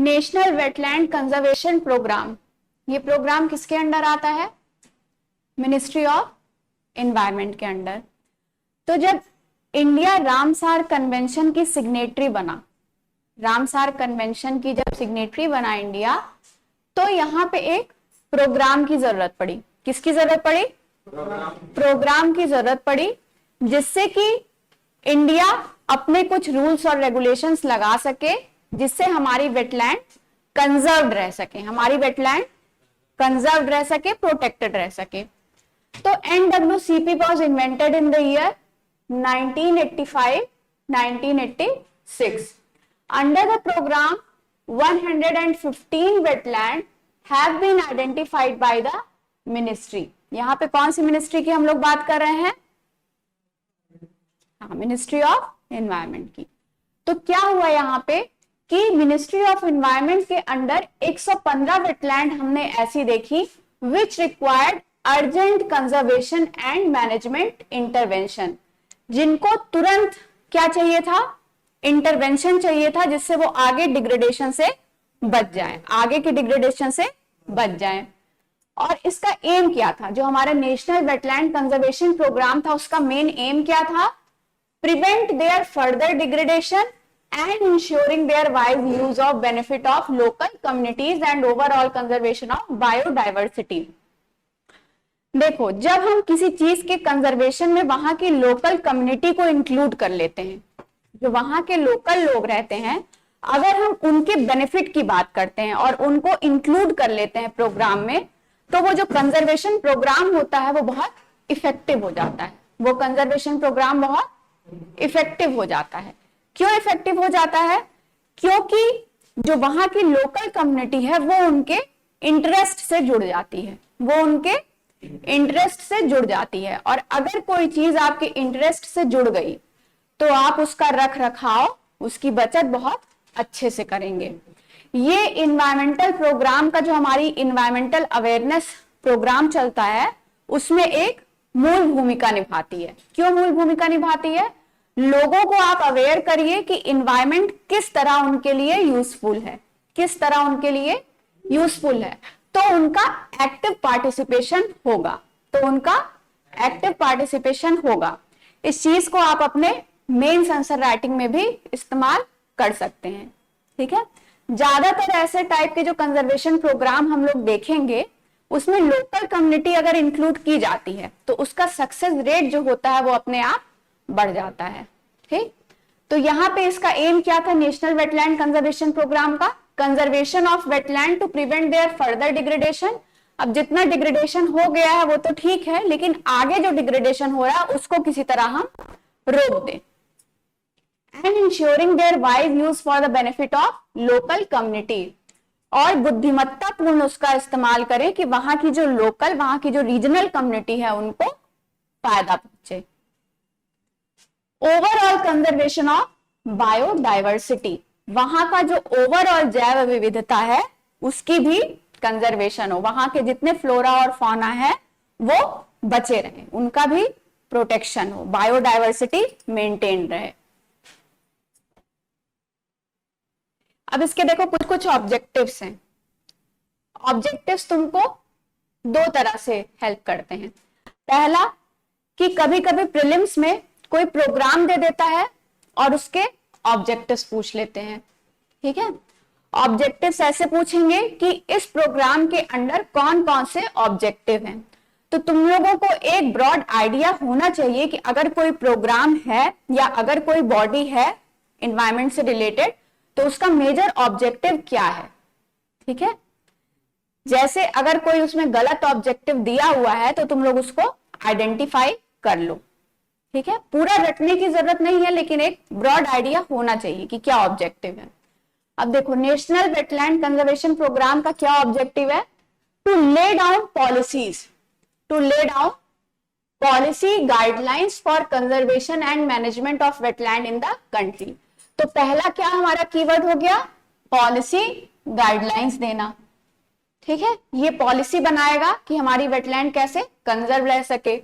National wetland conservation programme, ये programme किसके under आता है? मिनिस्ट्री ऑफ एनवायरनमेंट के अंडर। तो जब इंडिया रामसार कन्वेंशन की सिग्नेटरी बना, रामसार कन्वेंशन की जब सिग्नेटरी बना इंडिया, तो यहां पे एक प्रोग्राम की जरूरत पड़ी। किसकी जरूरत पड़ी? प्रोग्राम की जरूरत पड़ी, जिससे कि इंडिया अपने कुछ रूल्स और रेगुलेशंस लगा सके, जिससे हमारी वेटलैंड कंजर्व्ड रह सके, हमारी वेटलैंड कंजर्व्ड रह सके, प्रोटेक्टेड रह सके। तो NWCP was invented in the year 1985-1986. Under the program, 115 wetland have been identified by the ministry. यहां पे कौन सी मिनिस्ट्री की हम लोग बात कर रहे हैं? हाँ, मिनिस्ट्री ऑफ एनवायरनमेंट की। तो क्या हुआ यहाँ पे कि मिनिस्ट्री ऑफ एनवायरनमेंट के अंडर 115 वेटलैंड हमने ऐसी देखी which required urgent conservation and management intervention, जिनको तुरंत क्या चाहिए था? इंटरवेंशन चाहिए था, जिससे वो आगे डिग्रेडेशन से बच जाए, आगे की डिग्रेडेशन से बच जाए। और इसका एम क्या था? जो हमारा नेशनल वेटलैंड कंजर्वेशन प्रोग्राम था, उसका मेन एम क्या था? Prevent their further degradation and ensuring their wise use of benefit of local communities and overall conservation of biodiversity। देखो, जब हम किसी चीज के कंजर्वेशन में वहां की लोकल कम्युनिटी को इंक्लूड कर लेते हैं, जो वहां के लोकल लोग रहते हैं, अगर हम उनके बेनिफिट की बात करते हैं और उनको इंक्लूड कर लेते हैं प्रोग्राम में, तो वो जो कंजर्वेशन प्रोग्राम होता है वो बहुत इफेक्टिव हो जाता है। वो कंजर्वेशन प्रोग्राम बहुत इफेक्टिव हो जाता है। क्यों इफेक्टिव हो जाता है? क्योंकि जो वहां की लोकल कम्युनिटी है वो उनके इंटरेस्ट से जुड़ जाती है, वो उनके इंटरेस्ट से जुड़ जाती है। और अगर कोई चीज आपके इंटरेस्ट से जुड़ गई तो आप उसका रख रखाव, उसकी बचत बहुत अच्छे से करेंगे। ये इन्वायरमेंटल प्रोग्राम का, जो हमारी इन्वायरमेंटल अवेयरनेस प्रोग्राम चलता है, उसमें एक मूल भूमिका निभाती है। क्यों मूल भूमिका निभाती है? लोगों को आप अवेयर करिए कि इन्वायरमेंट किस तरह उनके लिए यूजफुल है, किस तरह उनके लिए यूजफुल है, तो उनका एक्टिव पार्टिसिपेशन होगा, तो उनका एक्टिव पार्टिसिपेशन होगा। इस चीज को आप अपने मेंस आंसर राइटिंग में भी इस्तेमाल कर सकते हैं। ठीक है, ज्यादातर ऐसे टाइप के जो कंजर्वेशन प्रोग्राम हम लोग देखेंगे, उसमें लोकल कम्युनिटी अगर इंक्लूड की जाती है तो उसका सक्सेस रेट जो होता है वो अपने आप बढ़ जाता है। ठीक, तो यहाँ पे इसका एम क्या था नेशनल वेटलैंड कंजर्वेशन प्रोग्राम का? Conservation of wetland to prevent their further degradation. अब जितना डिग्रेडेशन हो गया है वो तो ठीक है, लेकिन आगे जो डिग्रेडेशन हो रहा है उसको किसी तरह हम रोक दें। And ensuring their wise use for the benefit of local community, और बुद्धिमत्ता पूर्ण उसका इस्तेमाल करें कि वहां की जो लोकल, वहां की जो रीजनल कम्युनिटी है उनको फायदा पहुंचे। ओवरऑल कंजर्वेशन ऑफ बायोडाइवर्सिटी, वहां का जो ओवरऑल जैव विविधता है उसकी भी कंजर्वेशन हो, वहां के जितने फ्लोरा और फौना है वो बचे रहें, उनका भी प्रोटेक्शन हो, बायोडाइवर्सिटी मेंटेन रहे। अब इसके देखो कुछ कुछ ऑब्जेक्टिव्स हैं। ऑब्जेक्टिव्स तुमको दो तरह से हेल्प करते हैं। पहला कि कभी कभी प्रीलिम्स में कोई प्रोग्राम दे देता है और उसके ऑब्जेक्टिव्स पूछ लेते हैं। ठीक है, ऑब्जेक्टिव्स ऐसे पूछेंगे कि इस प्रोग्राम के अंडर कौन कौन से ऑब्जेक्टिव हैं। तो तुम लोगों को एक ब्रॉड आइडिया होना चाहिए कि अगर कोई प्रोग्राम है या अगर कोई बॉडी है एनवायरनमेंट से रिलेटेड, तो उसका मेजर ऑब्जेक्टिव क्या है। ठीक है, जैसे अगर कोई उसमें गलत ऑब्जेक्टिव दिया हुआ है तो तुम लोग उसको आइडेंटिफाई कर लो। ठीक है, पूरा रटने की जरूरत नहीं है, लेकिन एक ब्रॉड आइडिया होना चाहिए कि क्या ऑब्जेक्टिव है। अब देखो, नेशनल वेटलैंड कंजर्वेशन प्रोग्राम का क्या ऑब्जेक्टिव है? To lay down policies, to lay down policy guidelines for conservation and management of wetland in the country. तो पहला क्या हमारा कीवर्ड हो गया? पॉलिसी गाइडलाइंस देना। ठीक है, ये पॉलिसी बनाएगा कि हमारी वेटलैंड कैसे कंजर्व रह सके।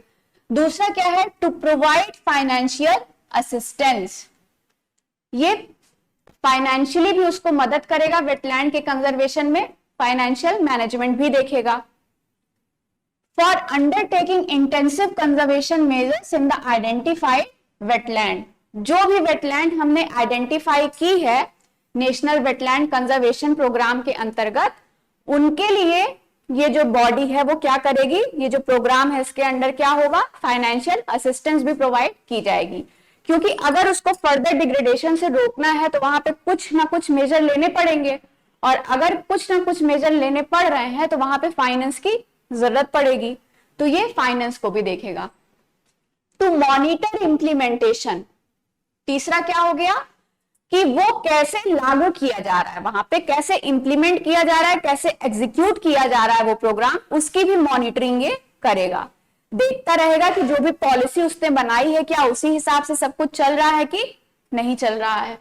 दूसरा क्या है? To provide financial assistance. ये फाइनेंशियली भी उसको मदद करेगा वेटलैंड के कंजर्वेशन में, फाइनेंशियल मैनेजमेंट भी देखेगा। For undertaking intensive conservation measures in the identified wetland, जो भी वेटलैंड हमने आइडेंटिफाई की है नेशनल वेटलैंड कंजर्वेशन प्रोग्राम के अंतर्गत, उनके लिए ये जो बॉडी है वो क्या करेगी, ये जो प्रोग्राम है इसके अंडर क्या होगा, फाइनेंशियल असिस्टेंस भी प्रोवाइड की जाएगी। क्योंकि अगर उसको फर्दर डिग्रेडेशन से रोकना है तो वहां पे कुछ ना कुछ मेजर लेने पड़ेंगे, और अगर कुछ ना कुछ मेजर लेने पड़ रहे हैं तो वहां पे फाइनेंस की जरूरत पड़ेगी, तो ये फाइनेंस को भी देखेगा। टू मॉनिटर इंप्लीमेंटेशन, तीसरा क्या हो गया कि वो कैसे लागू किया जा रहा है, वहां पे कैसे इंप्लीमेंट किया जा रहा है, कैसे एग्जीक्यूट किया जा रहा है वो प्रोग्राम, उसकी भी मॉनिटरिंग ये करेगा। देखता रहेगा कि जो भी पॉलिसी उसने बनाई है क्या उसी हिसाब से सब कुछ चल रहा है कि नहीं चल रहा है।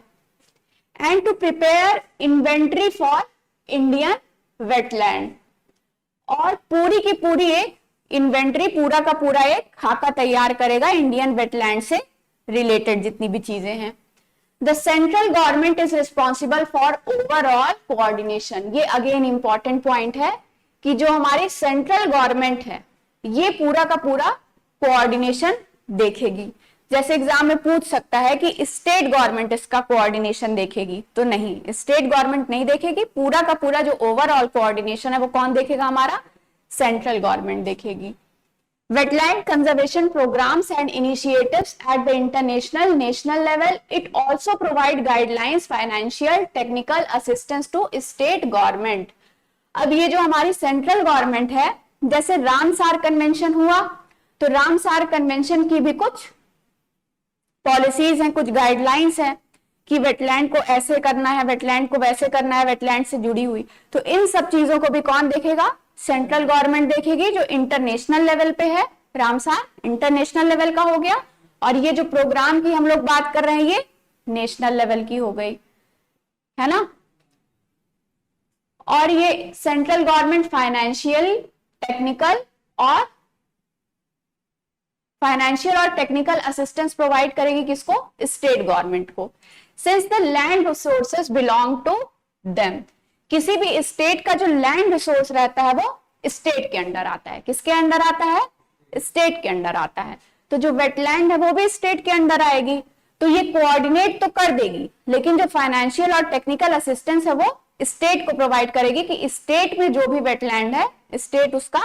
And to prepare inventory for Indian wetland, और पूरी की पूरी एक इन्वेंट्री, पूरा का पूरा एक खाका तैयार करेगा इंडियन वेटलैंड से रिलेटेड जितनी भी चीजें हैं। The central government is responsible for overall coordination, ये अगेन इंपॉर्टेंट पॉइंट है कि जो हमारी सेंट्रल गवर्नमेंट है ये पूरा का पूरा कोऑर्डिनेशन देखेगी। जैसे एग्जाम में पूछ सकता है कि स्टेट गवर्नमेंट इसका कोऑर्डिनेशन देखेगी, तो नहीं, स्टेट गवर्नमेंट नहीं देखेगी, पूरा का पूरा जो ओवरऑल कोऑर्डिनेशन है वो कौन देखेगा, हमारा सेंट्रल गवर्नमेंट देखेगी। Wetland conservation programs and initiatives at the international, national level. It also provide guidelines, financial, technical assistance to state government. अब ये जो हमारी सेंट्रल गवर्नमेंट है, जैसे रामसार कन्वेंशन हुआ, तो रामसार कन्वेंशन की भी कुछ पॉलिसीज हैं, कुछ गाइडलाइंस हैं कि वेटलैंड को ऐसे करना है, वेटलैंड को वैसे करना है, वेटलैंड से जुड़ी हुई, तो इन सब चीजों को भी कौन देखेगा, सेंट्रल गवर्नमेंट देखेगी। जो इंटरनेशनल लेवल पे है, रामसार इंटरनेशनल लेवल का हो गया, और ये जो प्रोग्राम की हम लोग बात कर रहे हैं ये नेशनल लेवल की हो गई, है ना। और ये सेंट्रल गवर्नमेंट फाइनेंशियल और टेक्निकल असिस्टेंस प्रोवाइड करेगी किसको, स्टेट गवर्नमेंट को। Since the land resources belong to them, किसी भी स्टेट का जो लैंड रिसोर्स रहता है वो स्टेट के अंडर आता है। किसके अंडर आता है, स्टेट के अंडर आता है। तो जो वेटलैंड है वो भी स्टेट के अंडर आएगी, तो ये कोऑर्डिनेट तो कर देगी, लेकिन जो फाइनेंशियल और टेक्निकल असिस्टेंस है वो स्टेट को प्रोवाइड करेगी कि स्टेट में जो भी वेटलैंड है स्टेट उसका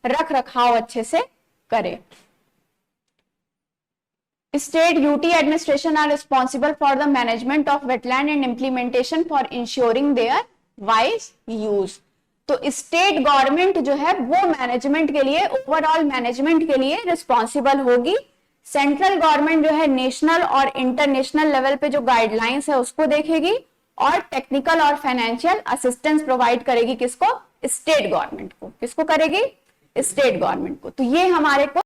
रख रखाव अच्छे से करे। State duty administration are responsible for the management of wetland and implementation for ensuring their wise use. तो स्टेट गवर्नमेंट जो है वो मैनेजमेंट के लिए, ओवरऑल मैनेजमेंट के लिए रिस्पॉन्सिबल होगी। सेंट्रल गवर्नमेंट जो है नेशनल और इंटरनेशनल लेवल पे जो गाइडलाइंस है उसको देखेगी, और टेक्निकल और फाइनेंशियल असिस्टेंस प्रोवाइड करेगी किसको, स्टेट गवर्नमेंट को। किसको करेगी, स्टेट गवर्नमेंट को। तो ये हमारे को